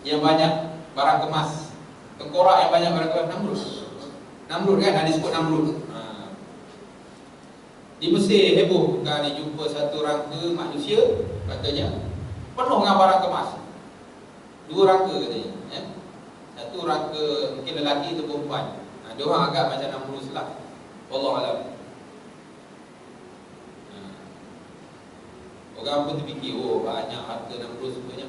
yang banyak barang kemas, tengkorak yang banyak barang kemas. Namrud kan, ada sebut Namrud. Di Mesir heboh kali jumpa satu rangka manusia, katanya penuh dengan barang kemas. 2 rangka katanya. Satu rangka mungkin lelaki atau perempuan. Dia orang agak macam Namrud lah. Wallahualam. Orang pun terfikir, banyak harta Namrud sebenarnya.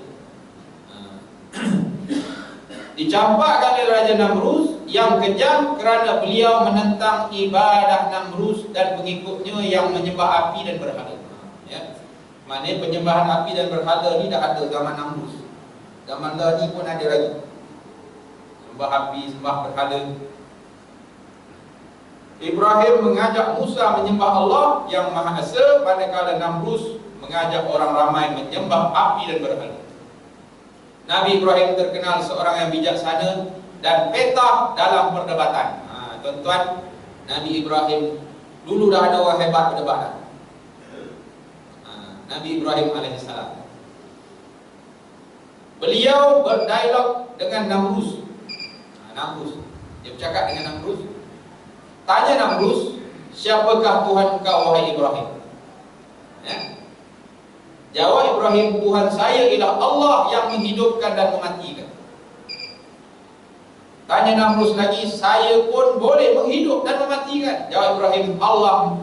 Dicampakkan oleh Raja Namrud yang kejam kerana beliau menentang ibadah Namrud dan pengikutnya yang menyembah api dan berhala. Maknanya penyembahan api dan berhala ni dah ada zaman Namrud. Zaman dah ni pun ada lagi. Sembah api, sembah berhala. Ibrahim mengajak Musa menyembah Allah yang Maha Esa, manakala Namrud mengajak orang ramai menyembah api dan berhala. Nabi Ibrahim terkenal seorang yang bijaksana dan peta dalam perdebatan. Tuan-tuan, Nabi Ibrahim dulu dah ada orang hebat perdebatan. Nabi Ibrahim AS. Beliau berdialog dengan Namrud. Dia bercakap dengan Namrud. Tanya Namrud, siapakah Tuhan engkau wahai Ibrahim? Jawab Ibrahim, Tuhan saya ialah Allah yang menghidupkan dan mematikan. Tanya Namrud lagi, saya pun boleh menghidup dan mematikan. Jawab Ibrahim, Allah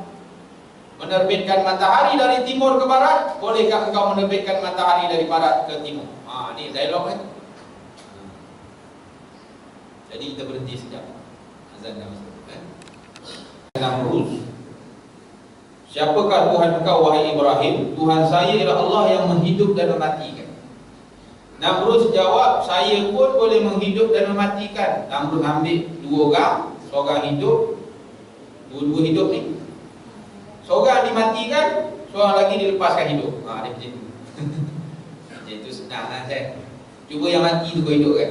menerbitkan matahari dari timur ke barat, bolehkah engkau menerbitkan matahari dari barat ke timur? Ni dialog kan. Jadi kita berhenti sekejap. Azan dah masuk kan. Namrud, siapakah Tuhan engkau wahai Ibrahim? Tuhan saya ialah Allah yang menghidup dan mematikan. Namrud jawab, saya pun boleh menghidup dan mematikan. Namrud ambil 2 orang, seorang hidup, dua-dua hidup ni. Seorang dimatikan, seorang lagi dilepaskan hidup. Dia macam tu. Macam tu senang lah saya. Cuba yang mati tu kau hidup kan.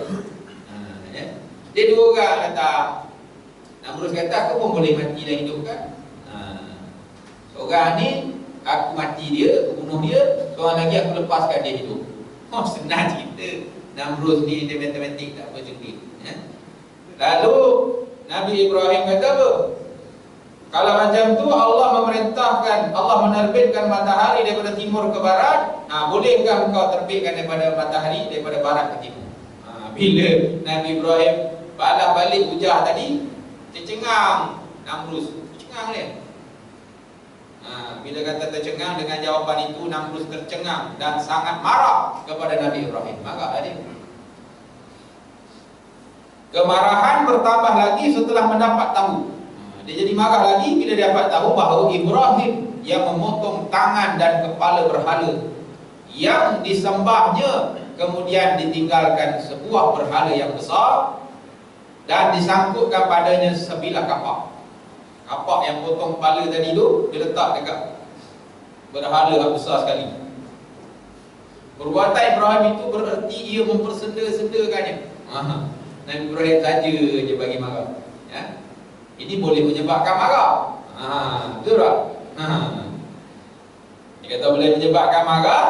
Dia 2 orang kata. Namrud kata, aku pun boleh mati dan hidup kan. Orang ni aku mati dia, aku bunuh dia, seorang lagi aku lepaskan dia hidup. Oh, senang cerita. Namrud ni dia matematik tak apa cerdik. Lalu Nabi Ibrahim kata apa? Kalau macam tu Allah memerintahkan, Allah menerbitkan matahari daripada timur ke barat, bolehkah engkau terbitkan daripada matahari daripada barat ke timur? Bila Nabi Ibrahim balas balik hujah tadi, tercengang Namrud, tercengang dia. Bila kata tercengang dengan jawapan itu, Namrud tercengang dan sangat marah kepada Nabi Ibrahim. Marah dia. Kemarahan bertambah lagi setelah mendapat tahu. Dia jadi marah lagi bila dia dapat tahu bahawa Ibrahim yang memotong tangan dan kepala berhala yang disembahnya kemudian ditinggalkan sebuah berhala yang besar dan disangkutkan padanya sebilah kapak. Kapak yang potong kepala tadi tu dia letak dekat berhala yang besar sekali. Perbuatan Ibrahim itu bererti ia mempersenda-sendakannya. Nabi Ibrahim saja je bagi marah. Ya? Ini boleh menyebabkan marah. Betul tak? Dia kata boleh menyebabkan marah.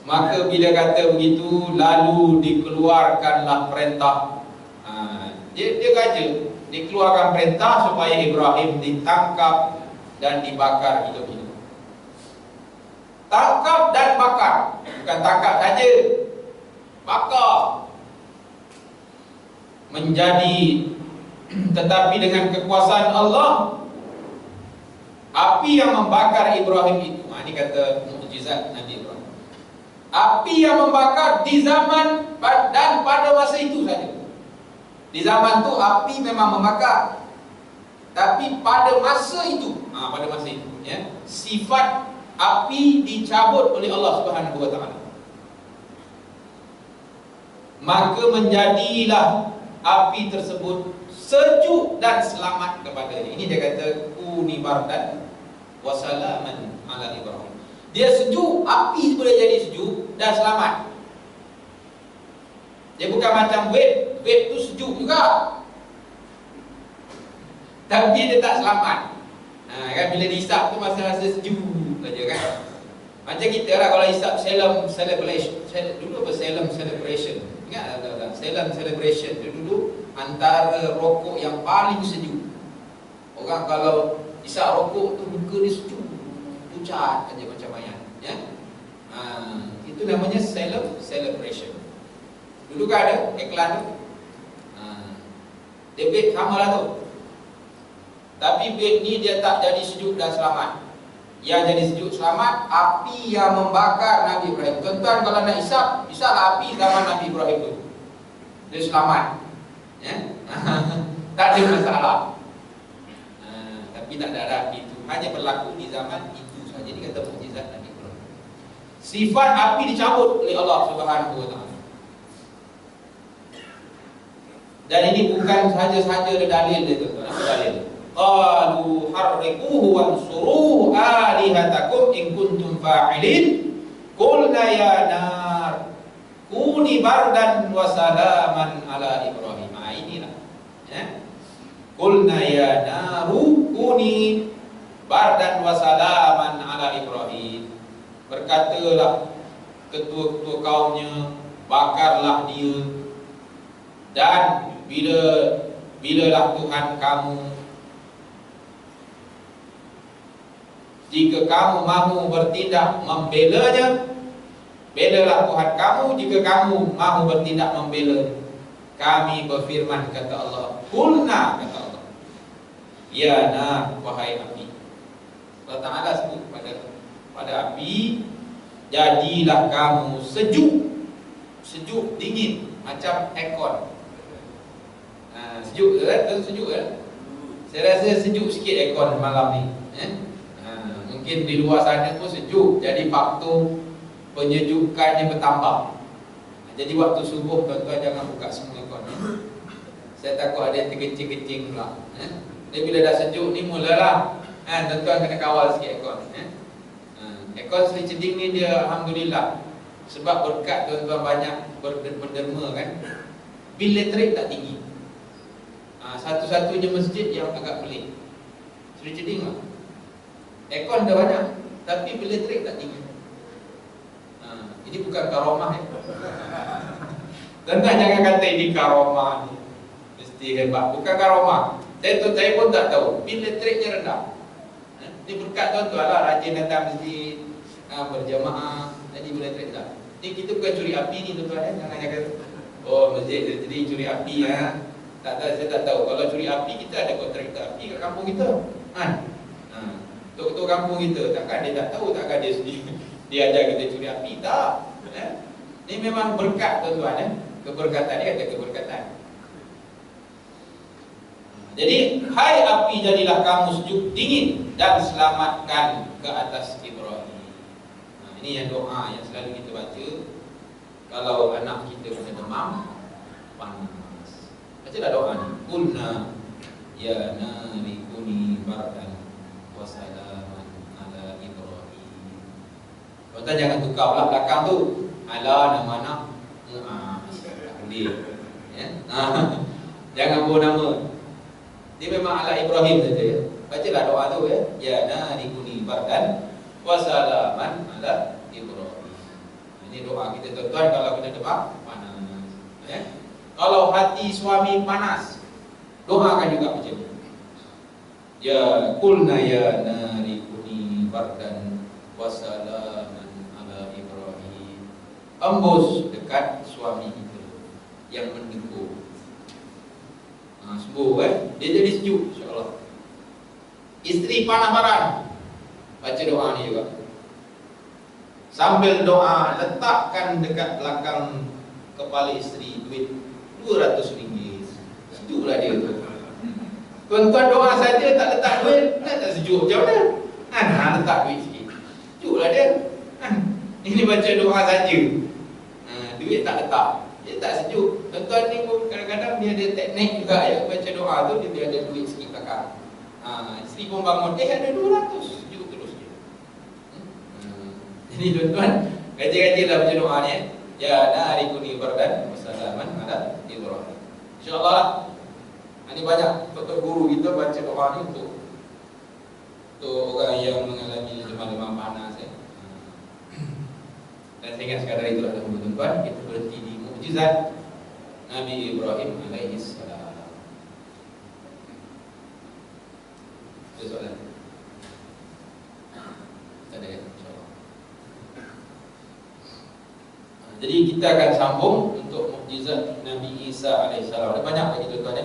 Maka bila kata begitu, lalu dikeluarkanlah perintah. Dia kata dikeluarkan perintah supaya Ibrahim ditangkap dan dibakar hidup-hidup. Tangkap dan bakar. Bukan tangkap saja, bakar. Menjadi, tetapi dengan kekuasaan Allah, api yang membakar Ibrahim itu, ini kata mukjizat Nabi Ibrahim. Api yang membakar di zaman dan pada masa itu saja. Di zaman tu api memang membakar, tapi pada masa itu, ya, sifat api dicabut oleh Allah Subhanahu Wa Taala. Maka menjadilah api tersebut sejuk dan selamat kepadanya. Ini dia kata kuni bardan wa salaman ala Ibrahim. Dia sejuk, api boleh jadi sejuk dan selamat. Dia bukan macam vape tu sejuk juga, tapi dia tak selamat. Kan bila dihisap tu masa-masa sejuk saja kan. Macam kita lah kalau hisap Salem celebration. Dulu apa Salem celebration? Ingat tak? Salem celebration dulu antara rokok yang paling sejuk. Orang kalau hisap rokok tu muka dia sejuk, pucat aja macam ayam, ya. Itu namanya Salem celebration. Dulu kan ada iklan tu. Dia vape sama lah tu. Tapi vape ni dia tak jadi sejuk dan selamat. Yang jadi sejuk selamat api yang membakar Nabi Ibrahim. Tuan-tuan kalau nak hisaplah api zaman Nabi Ibrahim tu, dia selamat, ya? Tak ada masalah. Tapi tak ada api itu, hanya berlaku di zaman itu saja. Ini kata mukjizat Nabi Ibrahim. Sifat api dicabut oleh Allah Subhanahu Wa Taala. Dan ini bukan saja-saja ada dalil dia, tuan-tuan. Apa dalil? Qalu harriquhu wansuruhu alihatakum in kuntum fa'ilin. Qulna ya nar kuni bardan wa salaman ala Ibrahim. Inilah, ya. Qulna ya naru kuni bardan wa salaman ala Ibrahim. Berkatalah ketua-ketua kaumnya, bakarlah dia, dan bilalah Tuhan kamu, jika kamu mahu bertindak membelanya, belalah Tuhan kamu. Jika kamu mahu bertindak membela kami, berfirman kata Allah, Qulna kata Allah, ya nar, wahai api. Allah Ta'ala sebut pada api, jadilah kamu sejuk dingin macam aircon. Sejuk kan? Sejuk kan? Saya rasa sejuk sikit aircon malam ni, mungkin di luar sana pun sejuk, jadi faktor penyejukannya bertambah. Jadi waktu subuh tuan-tuan jangan buka semua aircon. Saya takut ada yang terkencing-kencing pula. Jadi bila dah sejuk ni mulalah, tuan-tuan kena kawal sikit aircon. Aircon Seri Ceding ni dia alhamdulillah, sebab berkat tuan-tuan banyak berderma kan, bil elektrik tak tinggi. Satu-satunya masjid yang agak pelik. Suri ceding lah. Aircon dah banyak, tapi bil elektrik tak dingin. Ini bukan karomah ya. Tentang jangan kata ini karomah ni, mesti hebat. Bukan karomah. Saya pun tak tahu. Bil elektriknya rendah. Ini berkat tuan-tuan lah, rajin datang masjid, berjamaah, jadi bil elektrik rendah. Ini kita bukan curi api ni tuan-tuan. Jangan kata, oh masjid jadi curi api ya. Tak tahu, saya tak tahu. Kalau curi api, kita ada kontraktor api kat kampung kita. Ketua kampung kita, takkan dia tak tahu, takkan dia sendiri dia ajar kita curi api, tak. Ini memang berkat tuan-tuan. Keberkatan dia ada keberkatan. Jadi, hai api jadilah kamu sejuk dingin dan selamatkan ke atas Ibrahim. Ini yang doa yang selalu kita baca kalau anak kita kena demam, panas. Bacalah doa ni. Qulna ya nari kuni bardan wa salaman ala Ibrahim. Tuan-tuan jangan tukar pula belakang tu. Ala nama anak ya? Jangan bawa nama. Dia memang ala Ibrahim saja ya. Bacalah doa tu ya. Ya nari kuni bardan wa salaman ala Ibrahim. Ini doa kita tuan-tuan kalau kena demam panas ya. Kalau hati suami panas, doakan juga macam ni. Ya qulna ya nari kuni bardan wa salaman ala Ibrahim. Embus dekat suami kita yang mendengkur. Sembuh dia jadi sejuk insya-Allah. Isteri panas marah, baca doa ni juga. Sambil doa, letakkan dekat belakang kepala isteri duit RM200. Sejuklah dia tu. Tuan-tuan doa saja tak letak duit, tak sejuk macam mana? Letak duit sikit, sejuklah dia. Ini baca doa saja, duit tak letak, dia tak sejuk. Tuan-tuan ni pun kadang-kadang dia ada teknik juga ya. Baca doa tu dia ada duit sikit belakang. Isteri pun bangun, ada 200, sejuk terus dia. Jadi tuan-tuan, kaji-kajilah baca doa ni. Ya nari kuni bardan wa salaman ala Ibrahim. InsyaAllah ini banyak doktor guru kita baca doa ni untuk orang yang mengalami demam-demam panas ya. Dan saya ingat sekadar itulah tuan-tuan, kita berhenti di mukjizat Nabi Ibrahim alaihi salam. Ada soalan? Tak ada ya? InsyaAllah. Jadi kita akan sambung untuk mukjizat Nabi Isa AS. Ada banyak lagi tuan-tuan ya,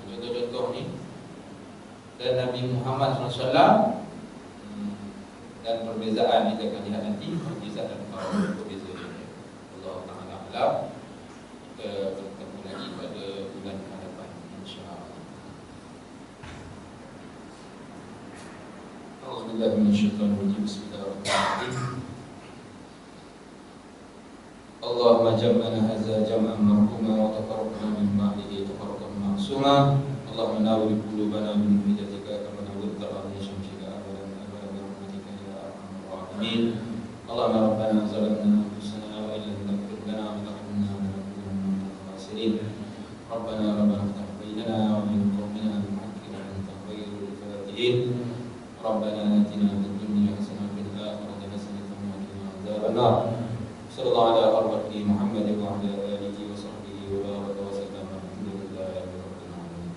contoh-contoh ni. Dan Nabi Muhammad SAW. Dan perbezaan kita akan lihat nanti mukjizat dan perbezaan. Allah Ta'ala alam. Kita bertemu lagi pada bulan hadapan insya-Allah. A'udzubillahi minasyaitonirrajim. Bismillahirrahmanirrahim. Allahumma jam'ana hadza jam'an marhuma wa tafarraqna min ba'dihi tafarraqan ma'suma. Allahumma nawwir qulubana bi nuri hidayatika kama nawwarta al-ardha syamsika abadan abadan bi rahmatika ya arhamar rahimin. Allahumma rabbana zalamna anfusana wa illam taghfir lana wa tarhamna lanakunanna minal khasirin. Rabbana iftah bainana wa bain qaumina bil haqqi wa anta khairul fatihin. Rabbana atina fid dunya hasanatan wa fil akhirati hasanatan wa qina adzaban nar. Sallallahu ala arwah Muhammad wa ala alihi wa sahbihi wa baraka wa sallam. Alhamdulillahi rabbil alamin.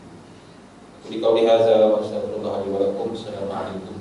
Qul qawli hadza wa astaghfirullah li wa lakum. Assalamu alaikum.